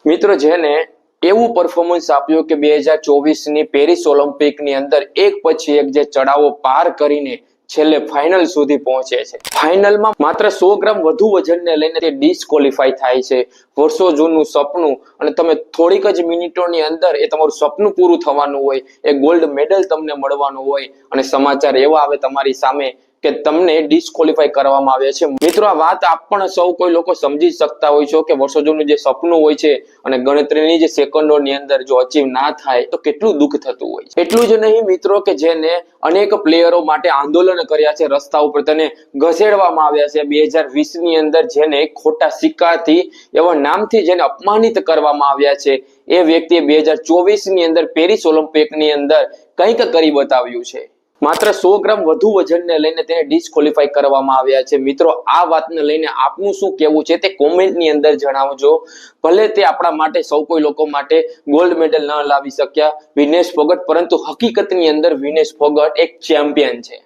મિત્રો જેને એવું પરફોર્મન્સ આપ્યું કે 2024 ની પેરિસ ઓલિમ્પિક ની અંદર એક પછી એક જે ચડાવો પાર કરીને છેલ્લે ફાઇનલ સુધી પહોંચે છે. ફાઇનલમાં માત્ર 100 ગ્રામ વધુ વજનને લઈને તે ડિસ્કોલિફાઈ થાય છે. વર્ષો જૂનું સપનું અને તમે થોડીક જ મિનિટોની અંદર એ તમારું સપનું પૂરું થવાનું હોય, એ ગોલ્ડ મેડલ તમને મળવાનું હોય અને સમાચાર એવા આવે તમારી સામે કે તમને ડિસ્કોલિફાઈ કરવામાં આવે છે. મિત્રો આ વાત આપ પણ સૌ કોઈ લોકો સમજી શકતા હોય છો કે વર્ષો જૂનું જે સપનું હોય છે અને ગણતરીની જે સેકન્ડોની અંદર જો અચીવ ના થાય તો કેટલું દુઃખ થતું હોય છે. એટલું જ નહીં મિત્રો કે જેને અનેક પ્લેયરો માટે આંદોલન કર્યા છે, રસ્તા ઉપર તેને ઘસેડવામાં આવ્યા છે. 2020 ની અંદર જેને ખોટા સિક્કાથી એવા નામથી જેને અપમાનિત કરવામાં આવ્યા છે, એ વ્યક્તિએ 2024 ની અંદર પેરિસ ઓલિમ્પિક ની અંદર કંઈક કરી બતાવ્યું છે. માત્ર 100 ગ્રામ વધુ વજનને લઈને તેને ડિસ્કોલિફાઈ કરવામાં આવ્યા છે. મિત્રો આ વાતને લઈને આપનું શું કહેવું છે તે કોમેન્ટની અંદર જણાવજો. ભલે તે આપણા માટે સૌ કોઈ લોકો માટે ગોલ્ડ મેડલ ન લાવી શક્યા વિનેશ ફોગટ, પરંતુ હકીકતની અંદર વિનેશ ફોગટ એક ચેમ્પિયન છે.